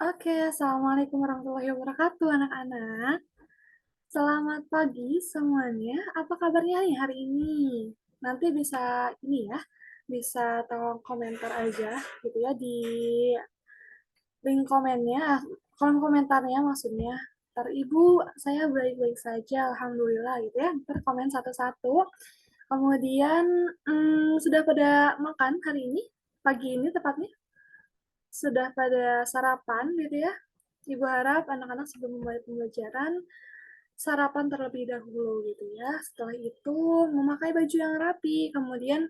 Oke, Assalamualaikum warahmatullahi wabarakatuh, anak-anak. Selamat pagi semuanya. Apa kabarnya nih hari ini? Nanti bisa ini ya, bisa tolong komentar aja gitu ya di link komennya, kolom komentarnya maksudnya. Ntar Ibu, saya baik-baik saja, Alhamdulillah gitu ya. Ntar komen satu-satu. Kemudian, sudah pada makan hari ini? Pagi ini tepatnya? Sudah pada sarapan gitu ya? Ibu harap anak-anak sebelum memulai pembelajaran sarapan terlebih dahulu gitu ya. Setelah itu memakai baju yang rapi, kemudian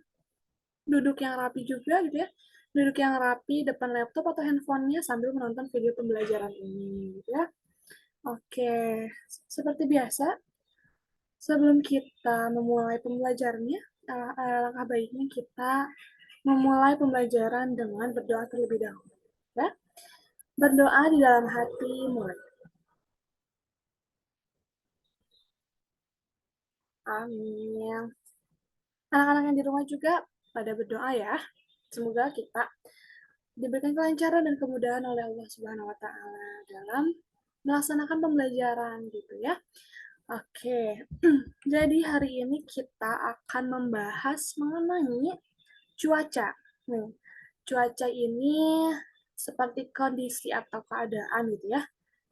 duduk yang rapi juga gitu ya. Duduk yang rapi depan laptop atau handphonenya sambil menonton video pembelajaran ini gitu ya. Oke, seperti biasa, sebelum kita memulai pembelajarannya, alangkah baiknya kita memulai pembelajaran dengan berdoa terlebih dahulu. Ya. Berdoa di dalam hati mulai. Amin. Anak-anak yang di rumah juga pada berdoa ya. Semoga kita diberikan kelancaran dan kemudahan oleh Allah Subhanahu wa taala dalam melaksanakan pembelajaran gitu ya. Oke. Jadi hari ini kita akan membahas mengenai cuaca. Nih, cuaca ini seperti kondisi atau keadaan gitu ya.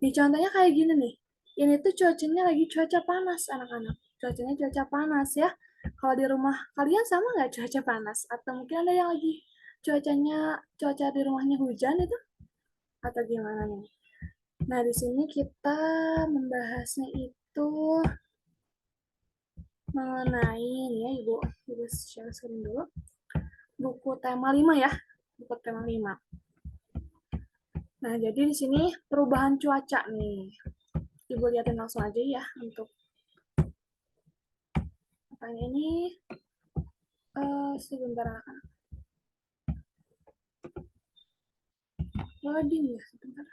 Nih contohnya kayak gini nih. Ini tuh cuacanya lagi cuaca panas anak-anak. Cuacanya cuaca panas ya. Kalau di rumah kalian sama nggak cuaca panas? Atau mungkin ada yang lagi cuaca di rumahnya hujan itu? Atau gimana nih? Nah di sini kita membahasnya itu mengenai ini ya ibu share screen dulu. Buku tema 5 ya. Buku tema 5. Nah, jadi di sini perubahan cuaca nih. Ibu liatin langsung aja ya untuk apanya ini. Sebentar anak-anak. Loading ya, sebentar.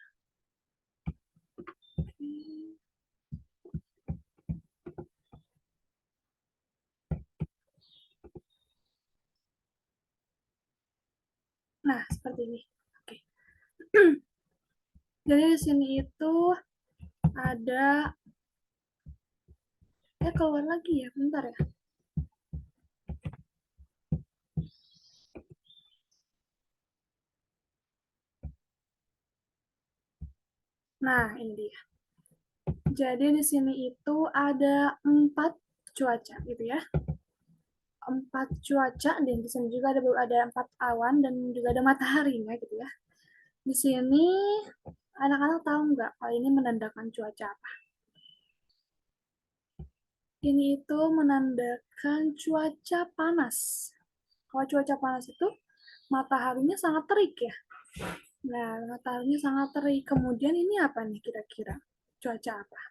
Nah, seperti ini. Oke. Jadi di sini itu ada keluar lagi ya, bentar ya. Nah, ini dia. Jadi di sini itu ada 4 cuaca gitu ya. 4 cuaca dan di sini juga ada 4 awan dan juga ada mataharinya gitu ya. Di sini anak-anak tahu nggak kalau ini menandakan cuaca apa? Ini itu menandakan cuaca panas. Kalau cuaca panas itu mataharinya sangat terik ya. Nah, mataharinya sangat terik. Kemudian ini apa nih kira-kira? Cuaca apa?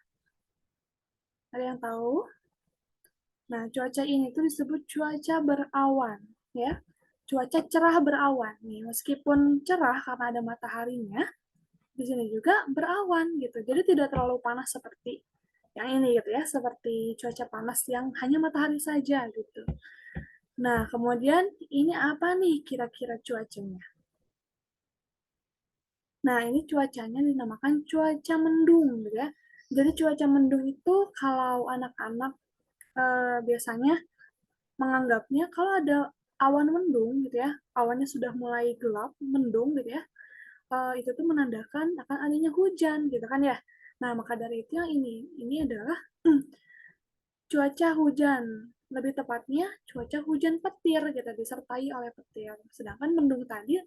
Ada yang tahu? Nah, cuaca ini tuh disebut cuaca berawan, ya. Cuaca cerah berawan. Nih, meskipun cerah karena ada mataharinya, di sini juga berawan gitu. Jadi tidak terlalu panas seperti yang ini gitu ya, seperti cuaca panas yang hanya matahari saja gitu. Nah, kemudian ini apa nih kira-kira cuacanya? Nah, ini cuacanya dinamakan cuaca mendung gitu ya. Jadi cuaca mendung itu kalau anak-anak biasanya menganggapnya kalau ada awan mendung gitu ya, awannya sudah mulai gelap, mendung gitu ya, itu tuh menandakan akan adanya hujan gitu kan ya. Nah, maka dari itu yang ini adalah cuaca hujan. Lebih tepatnya cuaca hujan petir gitu, disertai oleh petir. Sedangkan mendung tadi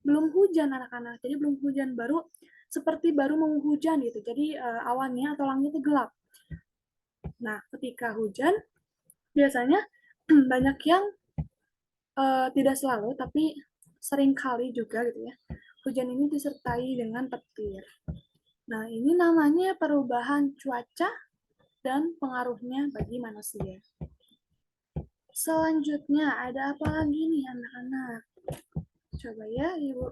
belum hujan anak-anak, jadi belum hujan, seperti baru mau hujan gitu. Jadi awannya atau langitnya gelap. Nah, ketika hujan biasanya banyak yang tidak selalu, tapi sering kali juga gitu ya. Hujan ini disertai dengan petir. Nah, ini namanya perubahan cuaca dan pengaruhnya bagi manusia. Selanjutnya, ada apa lagi nih anak-anak? Coba ya, Ibu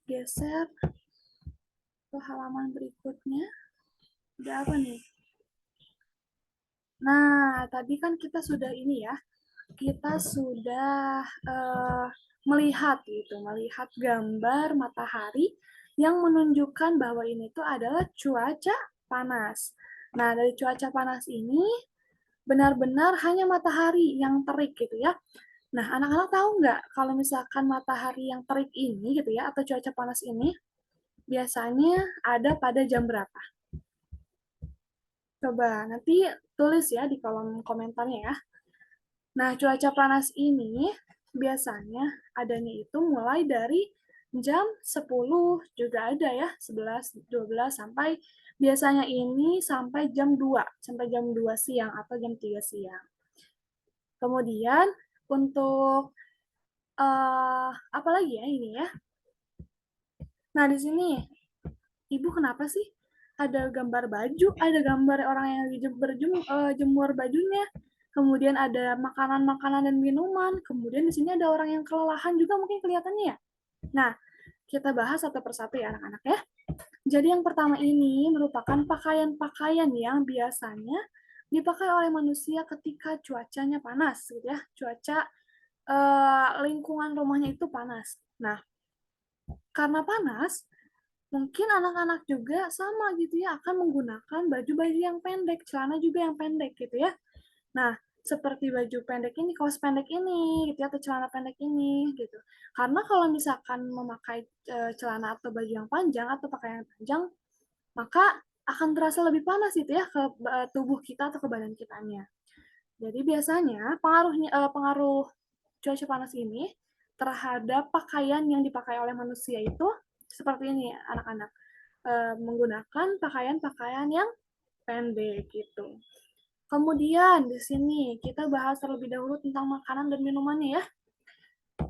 geser ke halaman berikutnya. Ada apa nih? Nah, tadi kan kita sudah ini ya, kita sudah melihat gitu, melihat gambar matahari yang menunjukkan bahwa ini tuh adalah cuaca panas. Nah, dari cuaca panas ini benar-benar hanya matahari yang terik gitu ya. Nah, anak-anak tahu nggak kalau misalkan matahari yang terik ini gitu ya, atau cuaca panas ini biasanya ada pada jam berapa? Coba nanti tulis ya di kolom komentarnya ya. Nah, cuaca panas ini biasanya adanya itu mulai dari jam 10 juga ada ya, 11, 12 sampai biasanya ini sampai jam 2 siang atau jam 3 siang. Kemudian untuk apa lagi ya ini ya? Nah, di sini Ibu kenapa sih ada gambar baju, ada gambar orang yang lagi jemur bajunya, kemudian ada makanan-makanan dan minuman, kemudian di sini ada orang yang kelelahan juga mungkin kelihatannya ya. Nah, kita bahas satu persatu ya anak-anak ya. Jadi yang pertama ini merupakan pakaian-pakaian yang biasanya dipakai oleh manusia ketika cuacanya panas gitu ya. Cuaca lingkungan rumahnya itu panas. Nah, karena panas, mungkin anak-anak juga sama gitu ya, akan menggunakan baju-baju yang pendek, celana juga yang pendek gitu ya. Nah, seperti baju pendek ini, kaos pendek ini gitu ya, atau celana pendek ini gitu. Karena kalau misalkan memakai celana atau baju yang panjang atau pakaian yang panjang, maka akan terasa lebih panas gitu ya ke tubuh kita atau ke badan kitanya. Jadi biasanya pengaruh cuaca panas ini terhadap pakaian yang dipakai oleh manusia itu seperti ini anak-anak. Menggunakan pakaian-pakaian yang pendek gitu. Kemudian di sini kita bahas terlebih dahulu tentang makanan dan minumannya ya.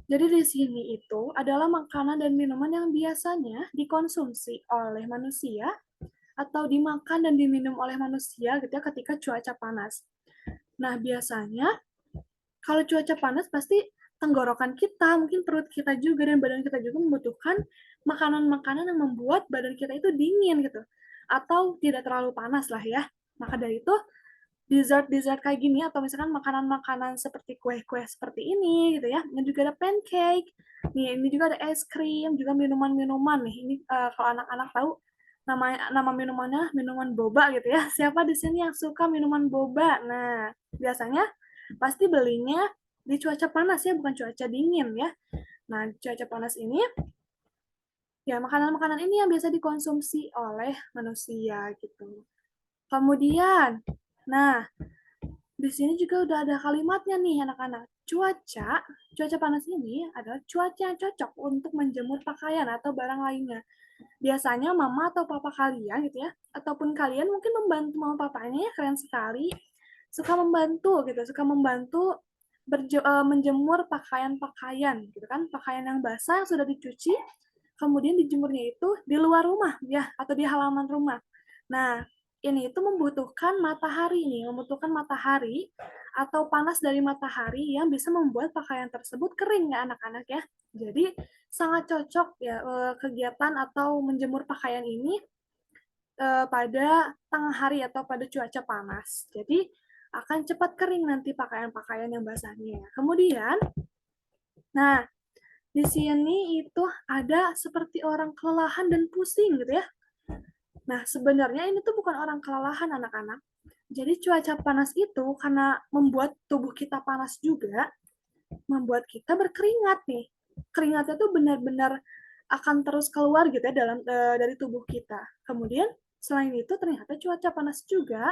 Jadi di sini itu adalah makanan dan minuman yang biasanya dikonsumsi oleh manusia atau dimakan dan diminum oleh manusia gitu ya ketika cuaca panas. Nah, biasanya kalau cuaca panas pasti tenggorokan kita, mungkin perut kita juga dan badan kita juga membutuhkan makanan-makanan yang membuat badan kita itu dingin gitu. Atau tidak terlalu panas lah ya. Maka dari itu dessert-dessert kayak gini atau misalkan makanan-makanan seperti kue-kue seperti ini gitu ya. Dan juga ada pancake. Nih, ini juga ada es krim, juga minuman-minuman nih. Ini kalau anak-anak tahu nama minumannya minuman boba gitu ya. Siapa di sini yang suka minuman boba? Nah, biasanya pasti belinya di cuaca panas ya, bukan cuaca dingin ya. Nah, cuaca panas ini ya makanan-makanan ini yang biasa dikonsumsi oleh manusia gitu. Kemudian, nah di sini juga udah ada kalimatnya nih anak-anak. Cuaca panas ini adalah cuaca yang cocok untuk menjemur pakaian atau barang lainnya. Biasanya mama atau papa kalian gitu ya, ataupun kalian mungkin membantu mama papanya ya, keren sekali. Suka membantu gitu, suka membantu menjemur pakaian-pakaian gitu kan, pakaian yang basah yang sudah dicuci, kemudian dijemurnya itu di luar rumah ya atau di halaman rumah. Nah, ini itu membutuhkan matahari nih, membutuhkan matahari atau panas dari matahari yang bisa membuat pakaian tersebut kering ya anak-anak ya. Jadi sangat cocok ya kegiatan atau menjemur pakaian ini pada tengah hari atau pada cuaca panas. Jadi akan cepat kering nanti pakaian-pakaian yang basahnya. Kemudian, nah di sini itu ada seperti orang kelelahan dan pusing gitu ya. Nah, sebenarnya ini tuh bukan orang kelelahan anak-anak. Jadi cuaca panas itu karena membuat tubuh kita panas juga, membuat kita berkeringat nih. Keringatnya tuh benar-benar akan terus keluar gitu ya dari tubuh kita. Kemudian selain itu ternyata cuaca panas juga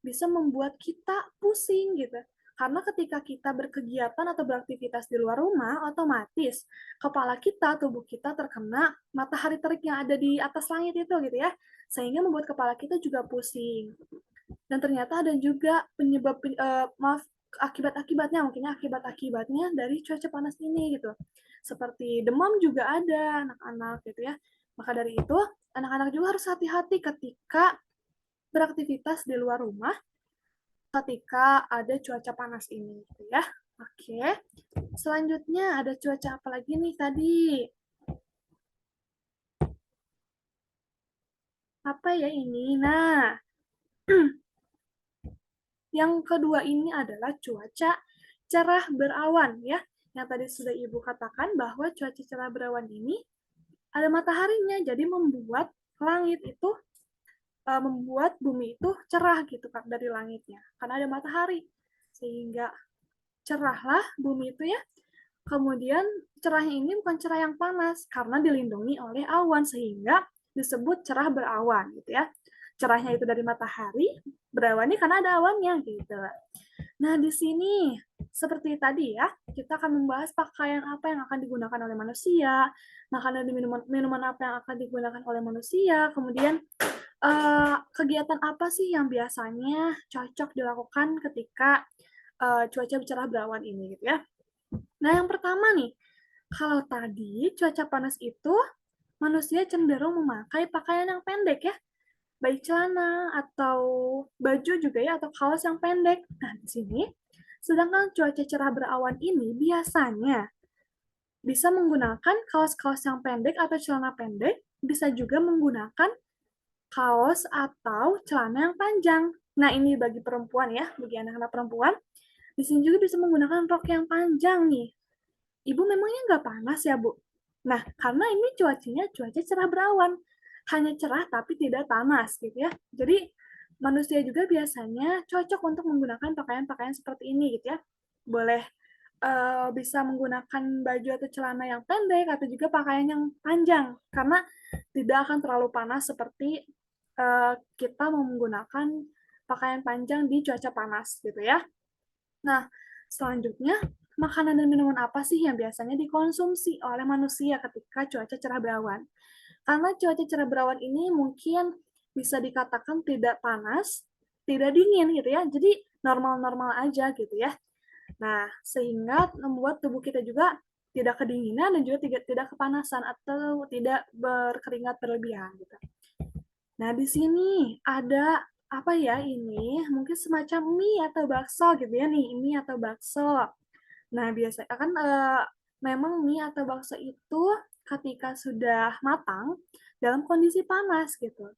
bisa membuat kita pusing gitu. Karena ketika kita berkegiatan atau beraktivitas di luar rumah, otomatis kepala kita, tubuh kita terkena matahari terik yang ada di atas langit itu gitu ya. Sehingga membuat kepala kita juga pusing. Dan ternyata ada juga akibat-akibatnya, mungkin akibat-akibatnya dari cuaca panas ini gitu. Seperti demam juga ada anak-anak gitu ya. Maka dari itu, anak-anak juga harus hati-hati ketika beraktivitas di luar rumah ketika ada cuaca panas ini gitu ya. Oke. Selanjutnya ada cuaca apa lagi nih tadi? Apa ya ini? Nah, yang kedua ini adalah cuaca cerah berawan ya. Yang tadi sudah Ibu katakan bahwa cuaca cerah berawan ini ada mataharinya, jadi membuat langit itu membuat bumi itu cerah gitu Kak dari langitnya. Karena ada matahari. Sehingga cerahlah bumi itu ya. Kemudian cerahnya ini bukan cerah yang panas karena dilindungi oleh awan sehingga disebut cerah berawan gitu ya. Cerahnya itu dari matahari, berawannya karena ada awannya gitu. Nah, di sini seperti tadi ya, kita akan membahas pakaian apa yang akan digunakan oleh manusia, makanan dan minuman apa yang akan digunakan oleh manusia, kemudian kegiatan apa sih yang biasanya cocok dilakukan ketika cuaca cerah berawan ini gitu ya. Nah, yang pertama nih, kalau tadi cuaca panas itu manusia cenderung memakai pakaian yang pendek ya, baik celana atau baju juga ya atau kaos yang pendek. Nah, di sini sedangkan cuaca cerah berawan ini biasanya bisa menggunakan kaos-kaos yang pendek atau celana pendek, bisa juga menggunakan kaos atau celana yang panjang. Nah, ini bagi perempuan ya, bagi anak-anak perempuan. Di sini juga bisa menggunakan rok yang panjang nih. Ibu memangnya nggak panas ya, Bu? Nah, karena ini cuacanya cuaca cerah berawan. Hanya cerah tapi tidak panas gitu ya. Jadi, manusia juga biasanya cocok untuk menggunakan pakaian-pakaian seperti ini gitu ya. Boleh bisa menggunakan baju atau celana yang pendek atau juga pakaian yang panjang karena tidak akan terlalu panas seperti kita menggunakan pakaian panjang di cuaca panas gitu ya. Nah, selanjutnya makanan dan minuman apa sih yang biasanya dikonsumsi oleh manusia ketika cuaca cerah berawan? Karena cuaca cerah berawan ini mungkin bisa dikatakan tidak panas, tidak dingin gitu ya. Jadi normal-normal aja gitu ya. Nah, sehingga membuat tubuh kita juga tidak kedinginan dan juga tidak kepanasan atau tidak berkeringat berlebihan gitu. Nah, di sini ada apa ya ini? Mungkin semacam mie atau bakso gitu ya nih, mie atau bakso. Nah, biasanya kan memang mie atau bakso itu ketika sudah matang dalam kondisi panas gitu.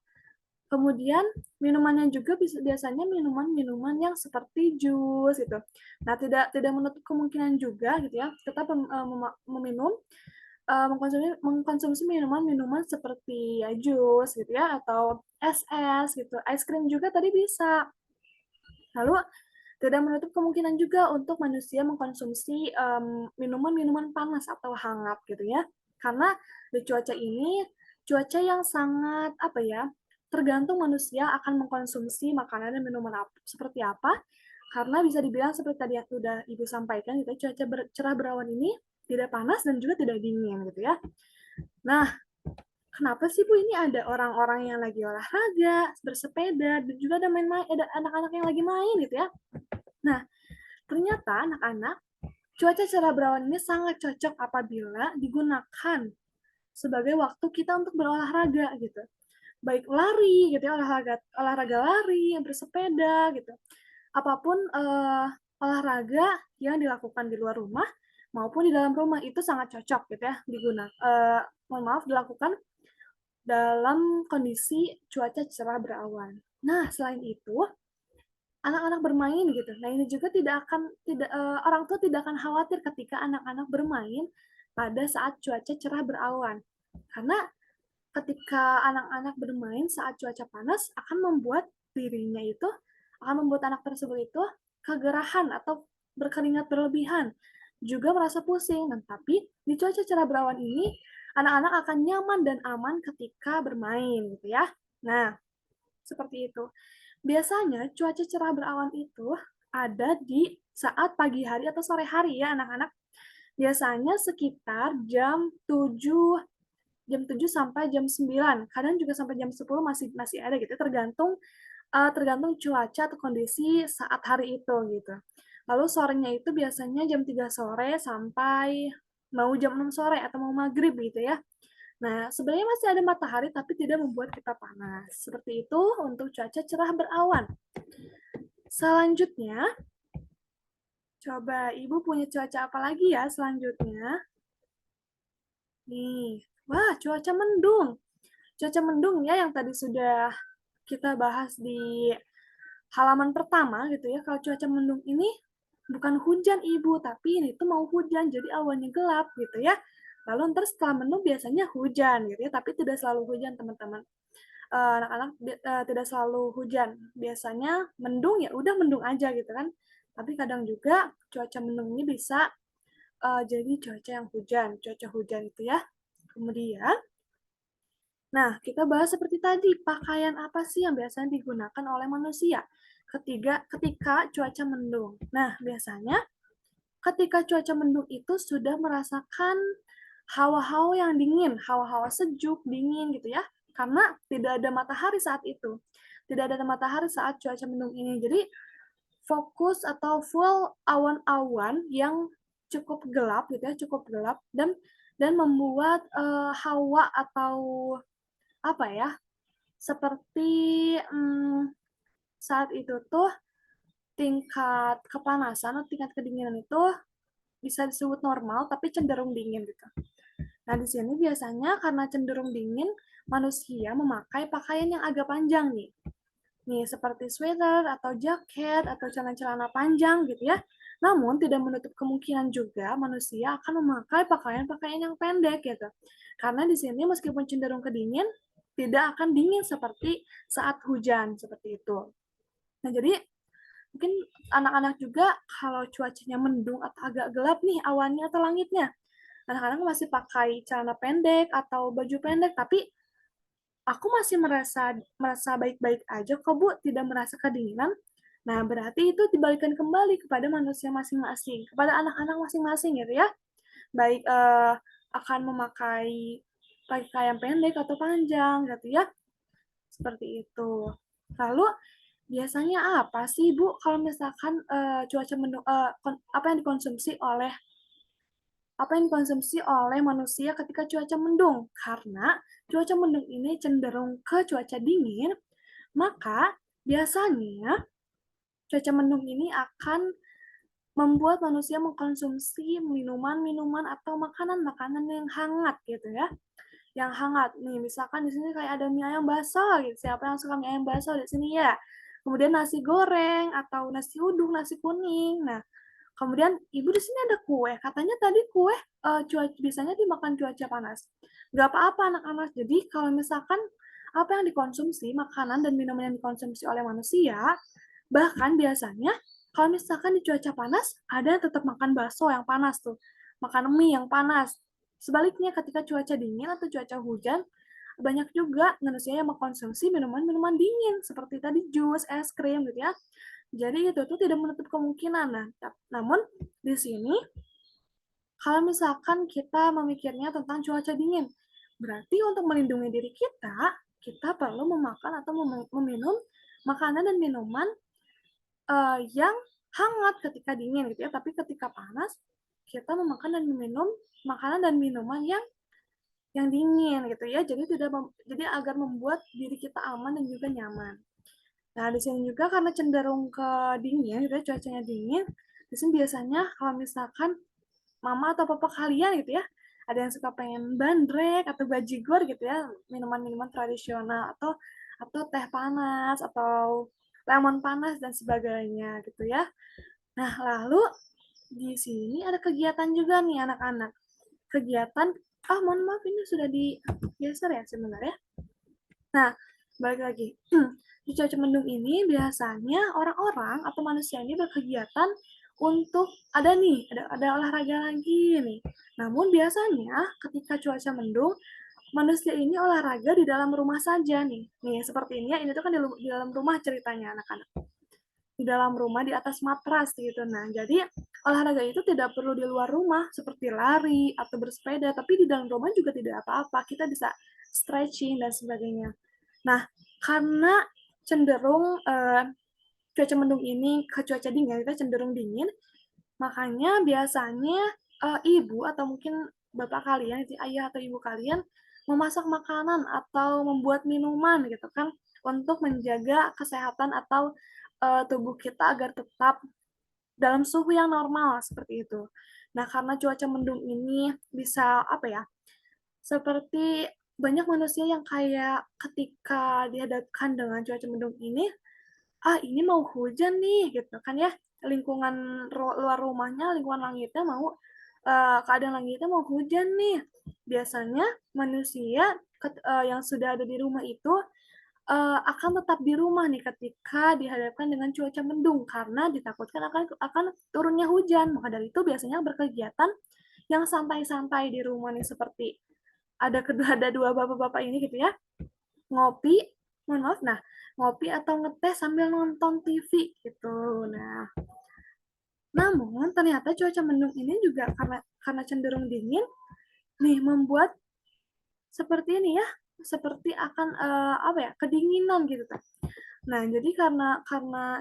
Kemudian minumannya juga biasanya minuman-minuman yang seperti jus gitu. Nah, tidak tidak menutup kemungkinan juga gitu ya, kita meminum mengkonsumsi minuman-minuman seperti ya jus gitu ya atau es gitu. Es krim juga tadi bisa. Lalu tidak menutup kemungkinan juga untuk manusia mengkonsumsi minuman-minuman panas atau hangat gitu ya. Karena di cuaca ini cuaca yang sangat apa ya, tergantung manusia akan mengkonsumsi makanan dan minuman seperti apa. Karena bisa dibilang seperti tadi yang sudah Ibu sampaikan gitu, cuaca cerah berawan ini tidak panas dan juga tidak dingin gitu ya. Nah, kenapa sih Bu ini ada orang-orang yang lagi olahraga, bersepeda, dan juga ada anak-anak yang lagi main gitu ya. Nah, ternyata anak-anak, cuaca cerah berawan ini sangat cocok apabila digunakan sebagai waktu kita untuk berolahraga gitu. Baik lari gitu ya, olahraga lari, bersepeda gitu. Apapun olahraga yang dilakukan di luar rumah maupun di dalam rumah itu sangat cocok gitu ya dilakukan dalam kondisi cuaca cerah berawan. Nah, selain itu, anak-anak bermain gitu. Nah, ini juga orang tua tidak akan khawatir ketika anak-anak bermain pada saat cuaca cerah berawan. Karena ketika anak-anak bermain saat cuaca panas akan membuat dirinya itu akan membuat anak tersebut itu kegerahan atau berkeringat berlebihan, juga merasa pusing. Nah, tapi di cuaca cerah berawan ini anak-anak akan nyaman dan aman ketika bermain gitu ya. Nah, seperti itu. Biasanya cuaca cerah berawan itu ada di saat pagi hari atau sore hari ya anak-anak. Biasanya sekitar jam 7 sampai jam 9. Kadang juga sampai jam 10 masih masih ada gitu, tergantung cuaca atau kondisi saat hari itu gitu. Lalu sorenya itu biasanya jam 3 sore sampai mau jam 6 sore atau mau maghrib gitu ya. Nah, sebenarnya masih ada matahari tapi tidak membuat kita panas. Seperti itu untuk cuaca cerah berawan. Selanjutnya, coba Ibu punya cuaca apa lagi ya selanjutnya? Nih, wah cuaca mendung. Cuaca mendung ya yang tadi sudah kita bahas di halaman pertama gitu ya. Kalau cuaca mendung ini bukan hujan Ibu, tapi ini tuh mau hujan jadi awannya gelap gitu ya. Lalu ntar setelah mendung biasanya hujan gitu ya, tapi tidak selalu hujan teman-teman. Anak-anak tidak selalu hujan. Biasanya mendung ya udah mendung aja gitu kan. Tapi kadang juga cuaca mendung ini bisa jadi cuaca yang hujan, cuaca hujan itu ya. Kemudian, nah kita bahas seperti tadi, pakaian apa sih yang biasanya digunakan oleh manusia ketika cuaca mendung. Nah, biasanya ketika cuaca mendung itu sudah merasakan hawa-hawa yang dingin, hawa-hawa sejuk, dingin gitu ya. Karena tidak ada matahari saat itu. Tidak ada matahari saat cuaca mendung ini. Jadi fokus atau full awan-awan yang cukup gelap gitu ya, cukup gelap dan membuat hawa atau apa ya, seperti saat itu tuh tingkat kepanasan atau tingkat kedinginan itu bisa disebut normal tapi cenderung dingin gitu. Nah, di sini biasanya karena cenderung dingin, manusia memakai pakaian yang agak panjang nih. Nih, seperti sweater atau jaket atau celana-celana panjang gitu ya. Namun, tidak menutup kemungkinan juga manusia akan memakai pakaian-pakaian yang pendek gitu. Karena di sini meskipun cenderung kedingin, tidak akan dingin seperti saat hujan, seperti itu. Nah, jadi mungkin anak-anak juga kalau cuacanya mendung atau agak gelap nih awannya atau langitnya, anak-anak masih pakai celana pendek atau baju pendek, tapi aku masih merasa merasa baik-baik aja kok Bu, tidak merasa kedinginan. Nah, berarti itu dibalikan kembali kepada manusia masing-masing, kepada anak-anak masing-masing gitu ya. Baik akan memakai pakaian pendek atau panjang gitu ya. Seperti itu. Lalu biasanya apa sih Bu kalau misalkan cuaca mendung apa yang dikonsumsi oleh manusia ketika cuaca mendung? Karena cuaca mendung ini cenderung ke cuaca dingin, maka biasanya cuaca mendung ini akan membuat manusia mengkonsumsi minuman-minuman atau makanan-makanan yang hangat gitu ya. Yang hangat. Nih, misalkan di sini kayak ada mie ayam basah gitu. Siapa yang suka mie ayam basah di sini ya? Kemudian nasi goreng atau nasi uduk, nasi kuning. Nah, kemudian ibu di sini ada kue. Katanya tadi kue cuaca biasanya dimakan cuaca panas. Gak apa-apa anak-anak. Jadi kalau misalkan apa yang dikonsumsi, makanan dan minuman yang dikonsumsi oleh manusia, bahkan biasanya kalau misalkan di cuaca panas, ada yang tetap makan bakso yang panas tuh. Makan mie yang panas. Sebaliknya ketika cuaca dingin atau cuaca hujan, banyak juga manusia yang mengkonsumsi minuman-minuman dingin seperti tadi jus, es krim gitu ya. Jadi itu tuh tidak menutup kemungkinan. Nah, namun di sini kalau misalkan kita memikirnya tentang cuaca dingin, berarti untuk melindungi diri kita perlu memakan atau meminum makanan dan minuman yang hangat ketika dingin gitu ya. Tapi ketika panas, kita memakan dan meminum makanan dan minuman yang dingin gitu ya. Jadi agar membuat diri kita aman dan juga nyaman. Nah, di sini juga karena cenderung ke dingin gitu ya, cuacanya dingin. Di sini biasanya kalau misalkan mama atau papa kalian gitu ya, ada yang suka pengen bandrek atau bajigur gitu ya, minuman-minuman tradisional atau teh panas atau lemon panas dan sebagainya gitu ya. Nah, lalu di sini ada kegiatan juga nih anak-anak. Kegiatan, mohon maaf ini sudah digeser ya sebenarnya. Nah, balik lagi. Di cuaca mendung ini biasanya orang-orang atau manusia ini berkegiatan untuk ada olahraga lagi nih. Namun biasanya ketika cuaca mendung, manusia ini olahraga di dalam rumah saja nih. Nih, seperti ini ya, ini tuh kan di dalam rumah ceritanya anak-anak. Di dalam rumah di atas matras gitu. Nah, jadi olahraga itu tidak perlu di luar rumah seperti lari atau bersepeda, tapi di dalam rumah juga tidak apa-apa. Kita bisa stretching dan sebagainya. Nah, karena cenderung cuaca mendung ini ke cuaca dingin, kita cenderung dingin, makanya biasanya ibu atau mungkin bapak kalian, ayah atau ibu kalian memasak makanan atau membuat minuman gitu kan untuk menjaga kesehatan atau tubuh kita agar tetap dalam suhu yang normal seperti itu. Nah, karena cuaca mendung ini bisa apa ya? Seperti banyak manusia yang kayak ketika dihadapkan dengan cuaca mendung ini, ini mau hujan nih gitu kan ya. Lingkungan luar rumahnya, lingkungan langitnya mau keadaan langitnya mau hujan nih. Biasanya manusia yang sudah ada di rumah itu akan tetap di rumah nih ketika dihadapkan dengan cuaca mendung karena ditakutkan akan turunnya hujan. Maka dari itu biasanya berkegiatan yang santai-santai di rumah nih seperti ada dua bapak-bapak ini gitu ya, ngopi, mohon maaf, nah ngopi atau ngeteh sambil nonton TV gitu. Nah, namun ternyata cuaca mendung ini juga karena cenderung dingin nih membuat seperti ini ya, seperti akan apa ya, kedinginan gitu kan. Nah, jadi karena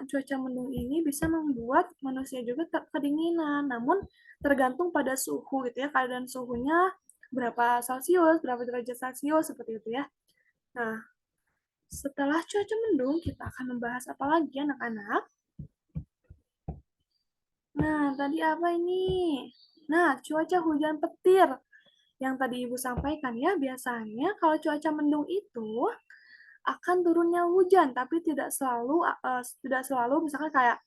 cuaca mendung ini bisa membuat manusia juga kedinginan, namun tergantung pada suhu gitu ya, keadaan suhunya berapa Celcius, berapa derajat Celcius seperti itu ya. Nah, setelah cuaca mendung, kita akan membahas apa lagi anak-anak? Nah, tadi apa ini? Nah, cuaca hujan petir yang tadi Ibu sampaikan ya, biasanya kalau cuaca mendung itu akan turunnya hujan, tapi tidak selalu misalkan kayak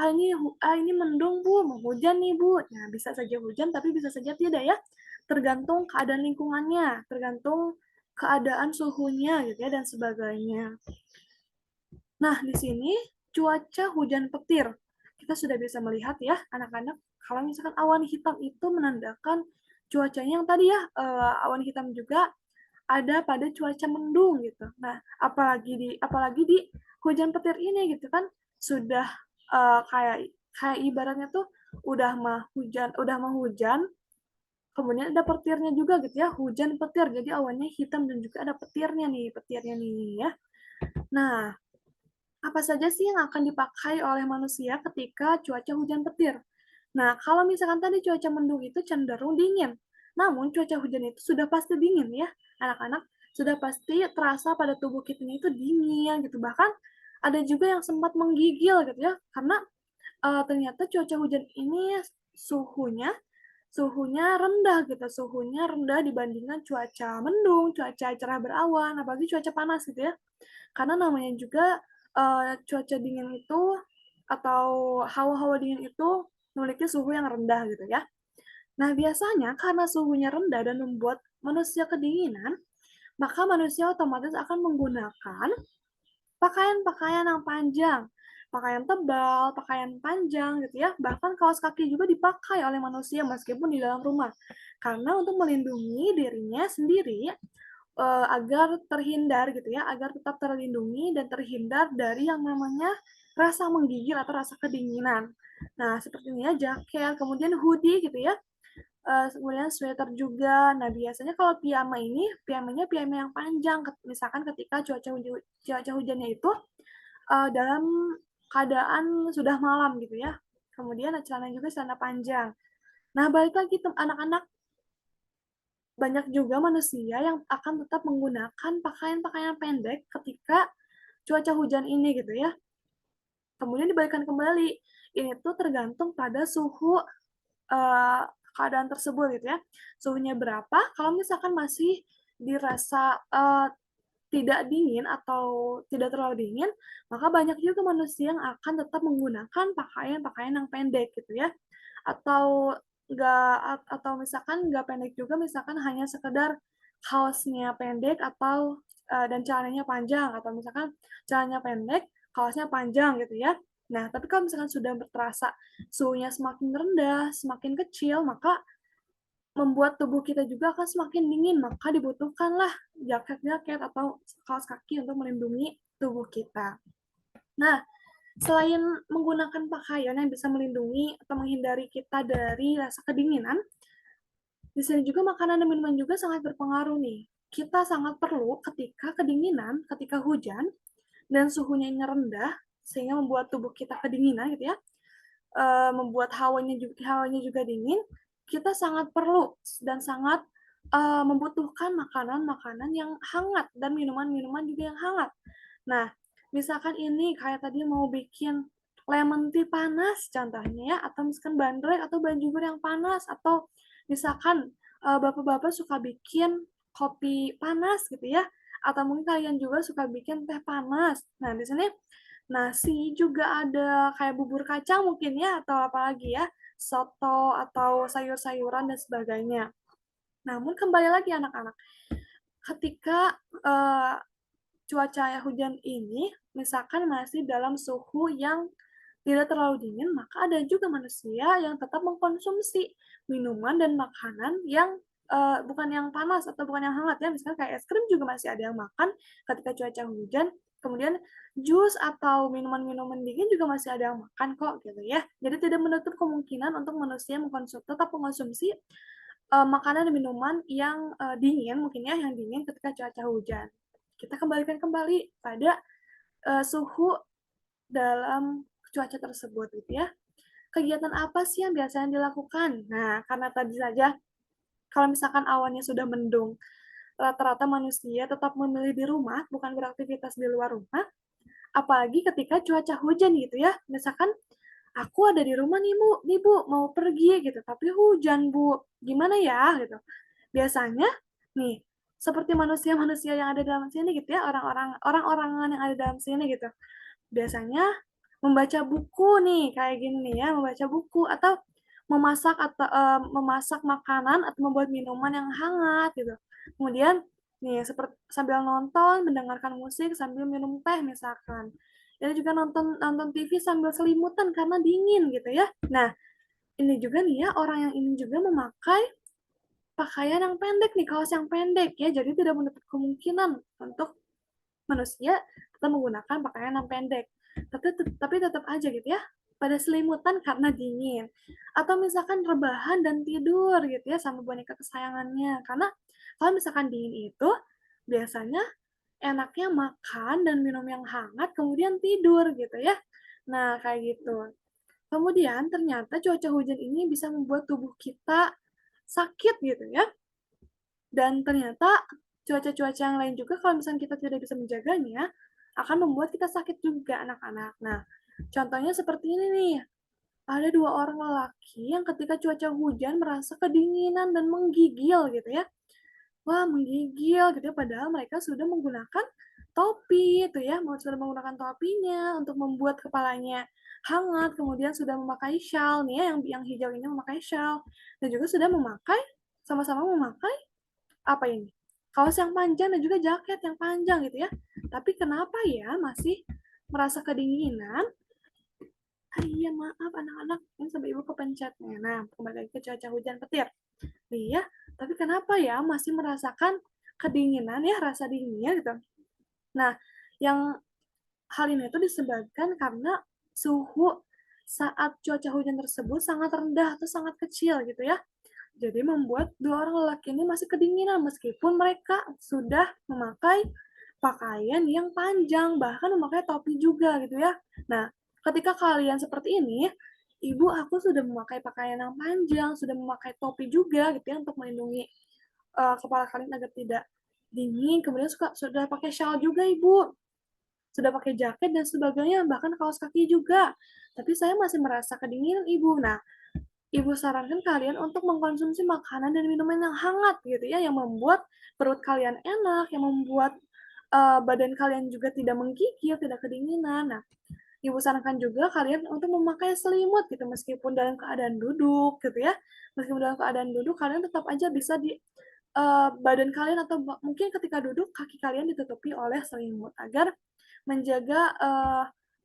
ini mendung Bu, mau hujan nih Bu. Nah, bisa saja hujan tapi bisa saja tidak ya. Tergantung keadaan lingkungannya, tergantung keadaan suhunya gitu ya dan sebagainya. Nah, di sini cuaca hujan petir. Kita sudah bisa melihat ya, anak-anak, kalau misalkan awan hitam itu menandakan cuacanya yang tadi ya, awan hitam juga ada pada cuaca mendung gitu. Nah, apalagi di hujan petir ini gitu kan sudah kayak kayak ibaratnya tuh udah mah hujan, kemudian ada petirnya juga gitu ya, hujan petir. Jadi awannya hitam dan juga ada petirnya nih ya. Nah, apa saja sih yang akan dipakai oleh manusia ketika cuaca hujan petir? Nah, kalau misalkan tadi cuaca mendung itu cenderung dingin. Namun cuaca hujan itu sudah pasti dingin ya, anak-anak. Sudah pasti terasa pada tubuh kita itu dingin gitu. Bahkan ada juga yang sempat menggigil gitu ya, karena ternyata cuaca hujan ini suhunya suhunya rendah gitu, suhunya rendah dibandingkan cuaca mendung, cuaca cerah berawan, apalagi cuaca panas gitu ya. Karena namanya juga cuaca dingin itu atau hawa-hawa dingin itu memiliki suhu yang rendah gitu ya. Nah, biasanya karena suhunya rendah dan membuat manusia kedinginan, maka manusia otomatis akan menggunakan pakaian-pakaian yang panjang, pakaian tebal, pakaian panjang gitu ya. Bahkan kaos kaki juga dipakai oleh manusia meskipun di dalam rumah. Karena untuk melindungi dirinya sendiri agar terhindar gitu ya, agar tetap terlindungi dan terhindar dari yang namanya rasa menggigil atau rasa kedinginan. Nah, seperti ini ya jaket, kemudian hoodie gitu ya, kemudian sweater juga. Nah, biasanya kalau piyama ini, piyamanya piyama yang panjang, misalkan ketika cuaca hujannya itu dalam keadaan sudah malam gitu ya. Kemudian celana juga celana panjang. Nah, balik lagi tuh anak-anak, banyak juga manusia yang akan tetap menggunakan pakaian-pakaian pendek ketika cuaca hujan ini gitu ya. Kemudian dibalikan kembali, ini tuh tergantung pada suhu eh, keadaan tersebut gitu ya. Suhunya berapa? Kalau misalkan masih dirasa tidak dingin atau tidak terlalu dingin, maka banyak juga manusia yang akan tetap menggunakan pakaian-pakaian yang pendek gitu ya. Atau atau misalkan nggak pendek juga, misalkan hanya sekedar kaosnya pendek atau dan celananya panjang atau misalkan celananya pendek, kaosnya panjang gitu ya. Nah, tapi kalau misalkan sudah terasa suhunya semakin rendah, semakin kecil, maka membuat tubuh kita juga akan semakin dingin, maka dibutuhkanlah jaket-jaket atau kaos kaki untuk melindungi tubuh kita. Nah, selain menggunakan pakaian yang bisa melindungi atau menghindari kita dari rasa kedinginan, di sini juga makanan dan minuman juga sangat berpengaruh nih. Kita sangat perlu ketika kedinginan, ketika hujan, dan suhunya ini rendah, sehingga membuat tubuh kita kedinginan gitu ya, membuat hawanya juga dingin, kita sangat perlu dan sangat membutuhkan makanan-makanan yang hangat dan minuman-minuman juga yang hangat. Nah, misalkan ini kayak tadi mau bikin lemon tea panas contohnya ya, atau misalkan bandrek atau banjur yang panas, atau misalkan bapak-bapak suka bikin kopi panas gitu ya, atau mungkin kalian juga suka bikin teh panas. Nah, di sini nasi juga ada kayak bubur kacang mungkin ya, atau apalagi ya. soto atau sayur-sayuran dan sebagainya. Namun kembali lagi anak-anak, ketika cuaca hujan ini misalkan masih dalam suhu yang tidak terlalu dingin, maka ada juga manusia yang tetap mengkonsumsi minuman dan makanan yang bukan yang panas atau bukan yang hangat ya, misalnya kayak es krim juga masih ada yang makan ketika cuaca hujan. Kemudian jus atau minuman-minuman dingin juga masih ada yang makan kok gitu ya. Jadi tidak menutup kemungkinan untuk manusia tetap mengkonsumsi makanan dan minuman yang dingin mungkin ya, yang dingin ketika cuaca hujan. Kita kembalikan kembali pada suhu dalam cuaca tersebut gitu ya. Kegiatan apa sih yang biasanya dilakukan? Nah, karena tadi saja kalau misalkan awannya sudah mendung, rata-rata manusia tetap memilih di rumah, bukan beraktivitas di luar rumah. Apalagi ketika cuaca hujan gitu ya. Misalkan aku ada di rumah nih Bu, mau pergi gitu, tapi hujan Bu, gimana ya gitu. Biasanya nih, seperti manusia-manusia yang ada dalam sini gitu ya, orang-orangan yang ada dalam sini gitu. Biasanya membaca buku nih, kayak gini nih ya, membaca buku atau memasak makanan atau membuat minuman yang hangat gitu. Kemudian nih seperti sambil nonton, mendengarkan musik sambil minum teh misalkan. Ini juga nonton nonton TV sambil selimutan karena dingin gitu ya. Nah, ini juga nih ya orang yang ini juga memakai pakaian yang pendek nih, kaos yang pendek ya. Jadi tidak menutup kemungkinan untuk manusia tetap menggunakan pakaian yang pendek. Tapi tetap aja gitu ya, pada selimutan karena dingin. Atau misalkan rebahan dan tidur gitu ya sama boneka kesayangannya. Karena kalau misalkan dingin itu biasanya enaknya makan dan minum yang hangat kemudian tidur gitu ya. Nah, kayak gitu. Kemudian ternyata cuaca hujan ini bisa membuat tubuh kita sakit gitu ya. Dan ternyata cuaca-cuaca yang lain juga kalau misalnya kita tidak bisa menjaganya, akan membuat kita sakit juga anak-anak. Nah, contohnya seperti ini nih. Ada dua orang lelaki yang ketika cuaca hujan merasa kedinginan dan menggigil gitu ya. Wah, menggigil gitu ya, padahal mereka sudah menggunakan topi itu ya, sudah menggunakan topinya untuk membuat kepalanya hangat, kemudian sudah memakai shawl nih ya, yang hijau ini memakai shawl dan juga sudah memakai sama-sama memakai apa ini? Kaos yang panjang dan juga jaket yang panjang gitu ya. Tapi kenapa ya masih merasa kedinginan? Ah, iya maaf anak-anak, ini sampai ibu kepencet. Nah, kembali lagi ke cuaca hujan petir. Iya, tapi kenapa ya masih merasakan kedinginan ya, rasa dinginnya gitu. Nah, yang hal ini itu disebabkan karena suhu saat cuaca hujan tersebut sangat rendah atau sangat kecil gitu ya. Jadi membuat dua orang lelaki ini masih kedinginan meskipun mereka sudah memakai pakaian yang panjang, bahkan memakai topi juga gitu ya. Nah, ketika kalian seperti ini, ibu aku sudah memakai pakaian yang panjang, sudah memakai topi juga gitu ya untuk melindungi kepala kalian agar tidak dingin. Kemudian sudah pakai shawl juga ibu, sudah pakai jaket dan sebagainya, bahkan kaos kaki juga. Tapi saya masih merasa kedinginan ibu. Nah, Ibu sarankan kalian untuk mengkonsumsi makanan dan minuman yang hangat gitu ya, yang membuat perut kalian enak, yang membuat badan kalian juga tidak menggigil, tidak kedinginan. Nah, Ibu sarankan juga kalian untuk memakai selimut gitu meskipun dalam keadaan duduk gitu ya. Meskipun dalam keadaan duduk kalian tetap aja bisa di badan kalian atau mungkin ketika duduk kaki kalian ditutupi oleh selimut agar menjaga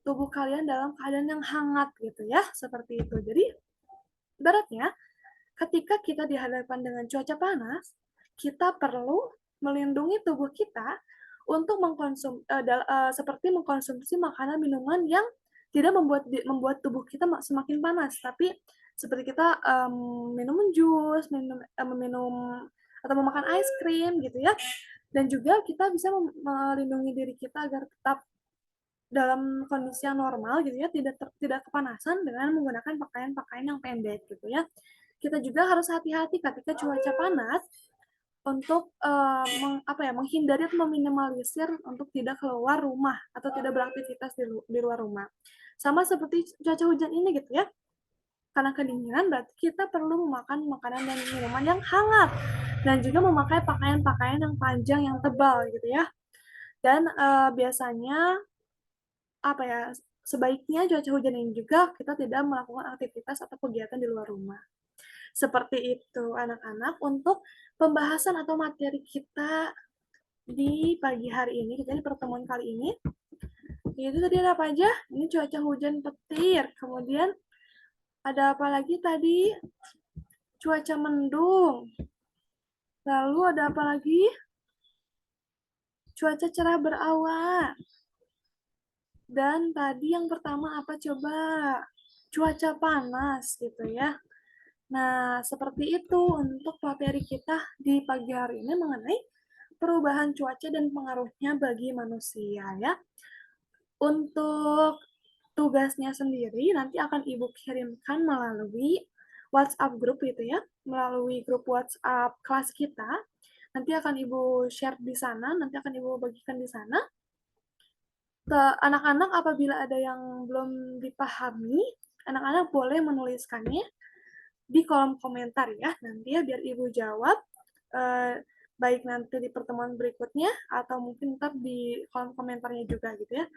tubuh kalian dalam keadaan yang hangat gitu ya, seperti itu. Jadi ibaratnya ketika kita dihadapkan dengan cuaca panas, kita perlu melindungi tubuh kita untuk seperti mengkonsumsi makanan minuman yang tidak membuat tubuh kita semakin panas, tapi seperti kita minum jus, meminum atau memakan es krim gitu ya. Dan juga kita bisa melindungi diri kita agar tetap dalam kondisi yang normal gitu ya, tidak kepanasan dengan menggunakan pakaian-pakaian yang pendek gitu ya. Kita juga harus hati-hati ketika cuaca panas untuk menghindari atau meminimalisir untuk tidak keluar rumah atau tidak beraktivitas di luar rumah. Sama seperti cuaca hujan ini gitu ya. Karena kedinginan berarti kita perlu memakan makanan dan minuman yang hangat dan juga memakai pakaian-pakaian yang panjang yang tebal gitu ya. Dan biasanya apa ya sebaiknya cuaca hujan ini juga kita tidak melakukan aktivitas atau kegiatan di luar rumah. Seperti itu anak-anak untuk pembahasan atau materi kita di pagi hari ini, kita di pertemuan kali ini. Itu tadi ada apa aja? Ini cuaca hujan petir, kemudian ada apa lagi tadi? Cuaca mendung. Lalu ada apa lagi? Cuaca cerah berawan. Dan tadi yang pertama apa coba? Cuaca panas gitu ya. Nah, seperti itu untuk materi kita di pagi hari ini mengenai perubahan cuaca dan pengaruhnya bagi manusia ya. Untuk tugasnya sendiri nanti akan Ibu kirimkan melalui WhatsApp grup gitu ya, melalui grup WhatsApp kelas kita. Nanti akan Ibu share di sana, nanti akan Ibu bagikan di sana ke anak-anak. Apabila ada yang belum dipahami, anak-anak boleh menuliskannya di kolom komentar ya, nanti ya biar Ibu jawab eh, baik nanti di pertemuan berikutnya atau mungkin ntar di kolom komentarnya juga gitu ya.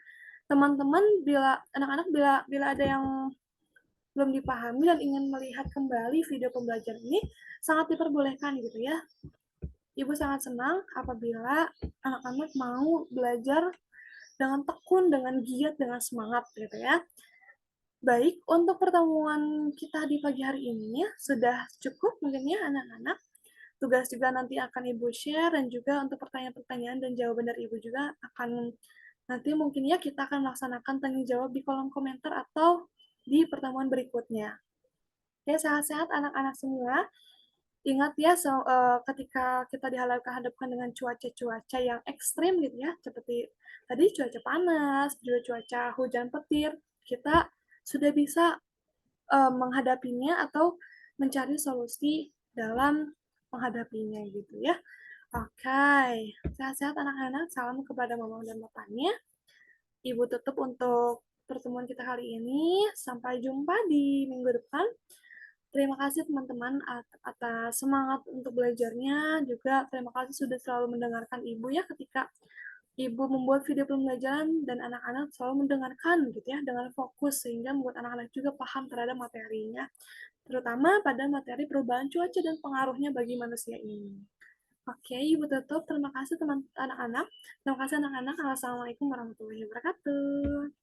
Teman-teman, bila anak-anak bila bila ada yang belum dipahami dan ingin melihat kembali video pembelajaran ini, sangat diperbolehkan gitu ya. Ibu sangat senang apabila anak-anak mau belajar dengan tekun, dengan giat, dengan semangat gitu ya. Baik, untuk pertemuan kita di pagi hari ini sudah cukup mungkin ya anak-anak. Tugas juga nanti akan Ibu share dan juga untuk pertanyaan-pertanyaan dan jawaban dari Ibu juga akan nanti mungkin ya kita akan melaksanakan tanya jawab di kolom komentar atau di pertemuan berikutnya. Oke, sehat-sehat anak-anak semua. Ingat ya, ketika kita dihadapkan dengan cuaca-cuaca yang ekstrim gitu ya, seperti tadi cuaca panas, juga cuaca hujan petir, kita sudah bisa menghadapinya atau mencari solusi dalam menghadapinya gitu ya. Oke, sehat-sehat anak-anak. Salam kepada mama dan bapaknya. Ibu tutup untuk pertemuan kita kali ini. Sampai jumpa di minggu depan. Terima kasih teman-teman atas semangat untuk belajarnya. Juga terima kasih sudah selalu mendengarkan Ibu ya ketika Ibu membuat video pembelajaran dan anak-anak selalu mendengarkan gitu ya dengan fokus sehingga membuat anak-anak juga paham terhadap materinya, terutama pada materi perubahan cuaca dan pengaruhnya bagi manusia ini. Oke, Ibu tutup. Terima kasih teman anak-anak. Terima kasih anak-anak. Assalamualaikum warahmatullahi wabarakatuh.